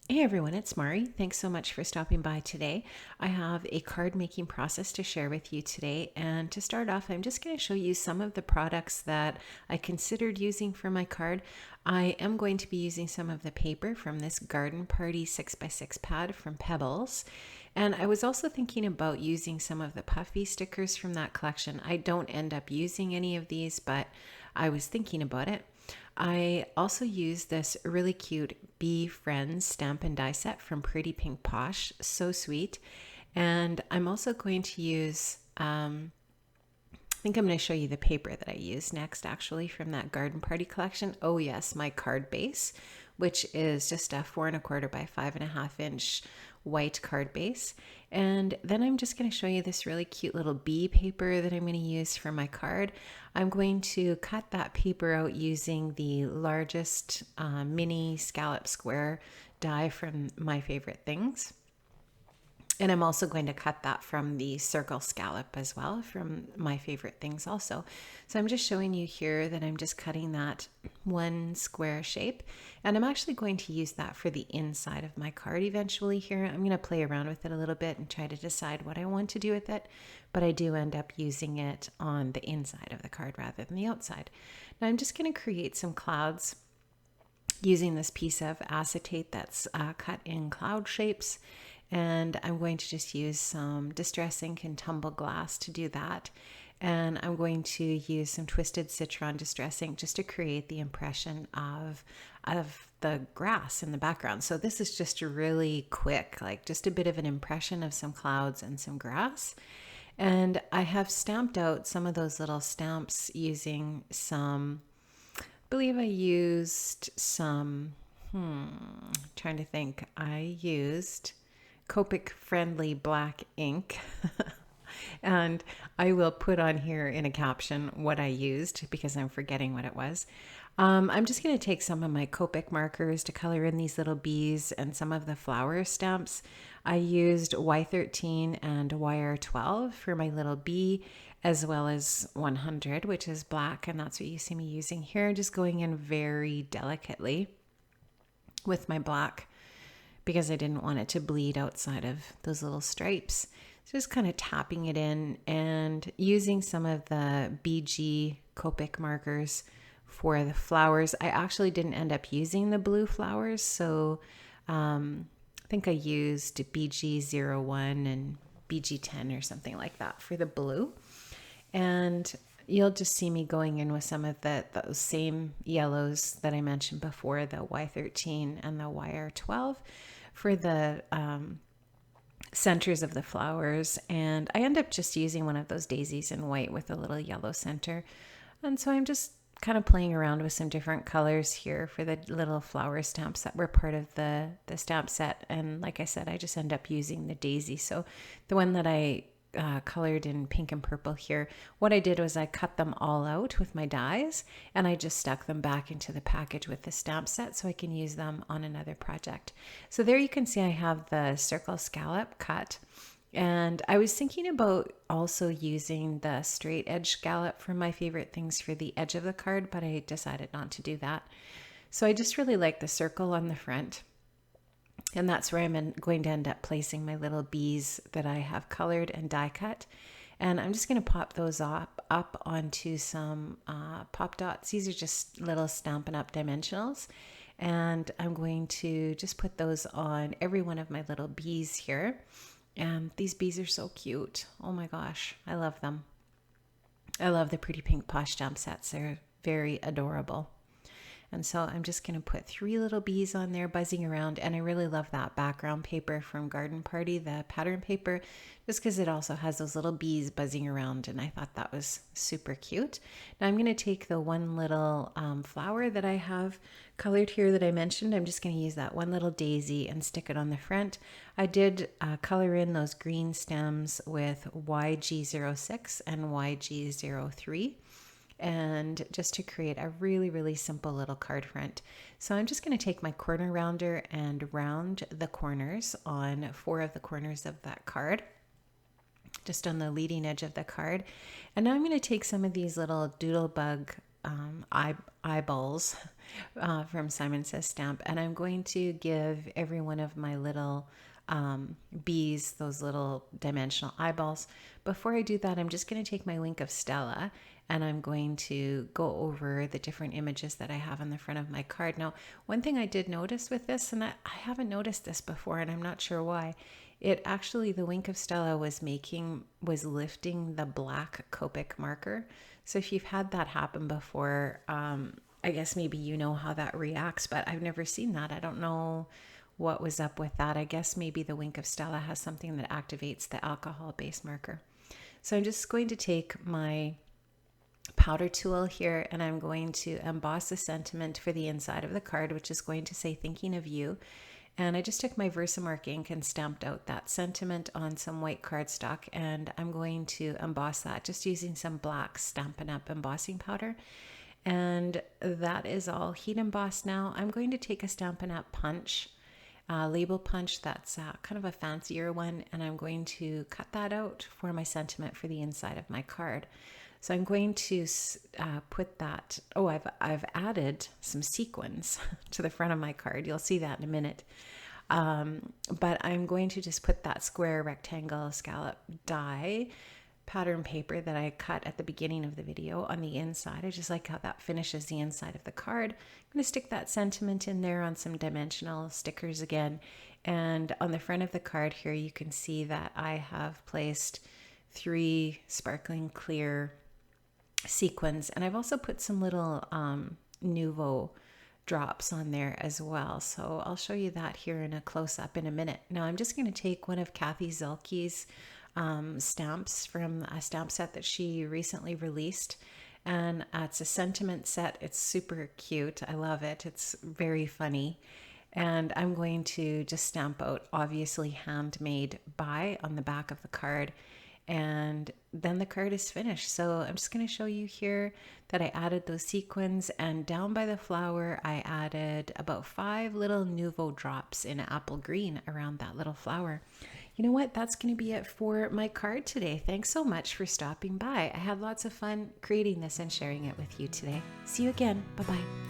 Hey everyone, it's Mari. Thanks so much for stopping by today. I have a card making process to share with you today. And to start off, I'm just going to show you some of the products that I considered using for my card. I am going to be using some of the paper from this Garden Party 6x6 pad from Pebbles. And I was also thinking about using some of the puffy stickers from that collection. I don't end up using any of these, but I was thinking about it. I also use this really cute Bee Friends stamp and die set from Pretty Pink Posh. So sweet. And I'm also going to use, I think I'm going to show you the paper that I use next, actually, from that Garden Party collection. Oh, yes, my card base, which is just a 4¼ by 5.5 inch white card base. And then I'm just going to show you this really cute little bee paper that I'm going to use for my card. I'm going to cut that paper out using the largest mini scallop square die from My Favorite Things. And I'm also going to cut that from the circle scallop as well, from My Favorite Things also. So I'm just showing you here that I'm just cutting that one square shape. And I'm actually going to use that for the inside of my card eventually here. I'm going to play around with it a little bit and try to decide what I want to do with it. But I do end up using it on the inside of the card rather than the outside. Now I'm just going to create some clouds using this piece of acetate that's cut in cloud shapes. And I'm going to just use some Distress ink and tumble glass to do that. And I'm going to use some Twisted Citron Distress ink just to create the impression of the grass in the background. So this is just really quick, like just a bit of an impression of some clouds and some grass. And I have stamped out some of those little stamps using some, I believe I used some, trying to think, I used Copic friendly black ink. And I will put on here in a caption what I used because I'm forgetting what it was. I'm just going to take some of my Copic markers to color in these little bees and some of the flower stamps. I used Y13 and YR12 for my little bee, as well as 100, which is black, and that's what you see me using here, just going in very delicately with my black because I didn't want it to bleed outside of those little stripes. So just kind of tapping it in and using some of the BG Copic markers for the flowers. I actually didn't end up using the blue flowers, so I think I used BG01 and BG10 or something like that for the blue. And you'll just see me going in with some of those same yellows that I mentioned before, the Y13 and the YR12 for the centers of the flowers. And I end up just using one of those daisies in white with a little yellow center. And so I'm just kind of playing around with some different colors here for the little flower stamps that were part of the stamp set. And like I said, I just end up using the daisy. So the one that I colored in pink and purple here, what I did was I cut them all out with my dies and I just stuck them back into the package with the stamp set so I can use them on another project. So there you can see I have the circle scallop cut. And I was thinking about also using the straight edge scallop for My Favorite Things for the edge of the card, but I decided not to do that. So I just really like the circle on the front. And that's where I'm going to end up placing my little bees that I have colored and die cut. And I'm just going to pop those up onto some pop dots. These are just little Stampin' Up! Dimensionals. And I'm going to just put those on every one of my little bees here. And these bees are so cute. Oh my gosh, I love them. I love the Pretty Pink Posh stamp sets. They're very adorable. And so I'm just going to put 3 little bees on there buzzing around. And I really love that background paper from Garden Party, the pattern paper, just because it also has those little bees buzzing around. And I thought that was super cute. Now I'm going to take the one little flower that I have colored here that I mentioned. I'm just going to use that one little daisy and stick it on the front. I did color in those green stems with YG06 and YG03. And just to create a really, really simple little card front. So I'm just going to take my corner rounder and round the corners on 4 of the corners of that card, just on the leading edge of the card. And now I'm going to take some of these little doodle bug eyeballs from Simon Says Stamp, and I'm going to give every one of my little bees those little dimensional eyeballs. Before I do that, I'm just going to take my Wink of Stella and I'm going to go over the different images that I have on the front of my card. Now, one thing I did notice with this, and I haven't noticed this before, and I'm not sure why, it actually, the Wink of Stella was lifting the black Copic marker. So if you've had that happen before, I guess maybe you know how that reacts, but I've never seen that. I don't know what was up with that. I guess maybe the Wink of Stella has something that activates the alcohol base marker. So I'm just going to take my powder tool here and I'm going to emboss the sentiment for the inside of the card, which is going to say thinking of you. And I just took my Versamark ink and stamped out that sentiment on some white cardstock, and I'm going to emboss that just using some black Stampin' Up! Embossing powder. And that is all heat embossed now. I'm going to take a Stampin' Up! Punch, label punch that's kind of a fancier one, and I'm going to cut that out for my sentiment for the inside of my card. So I'm going to put that, I've added some sequins to the front of my card. You'll see that in a minute. But I'm going to just put that square rectangle scallop die pattern paper that I cut at the beginning of the video on the inside. I just like how that finishes the inside of the card. I'm going to stick that sentiment in there on some dimensional stickers again. And on the front of the card here, you can see that I have placed 3 sparkling clear sequins, and I've also put some little Nuvo drops on there as well. So I'll show you that here in a close-up in a minute. Now I'm just going to take one of Kathy Zelke's stamps from a stamp set that she recently released, and it's a sentiment set. It's super cute. I love it. It's very funny. And I'm going to just stamp out obviously handmade by on the back of the card, and then the card is finished. So I'm just going to show you here that I added those sequins, and down by the flower I added about 5 little Nuvo drops in apple green around that little flower. You know what? That's going to be it for my card today. Thanks so much for stopping by. I had lots of fun creating this and sharing it with you today. See you again. Bye-bye.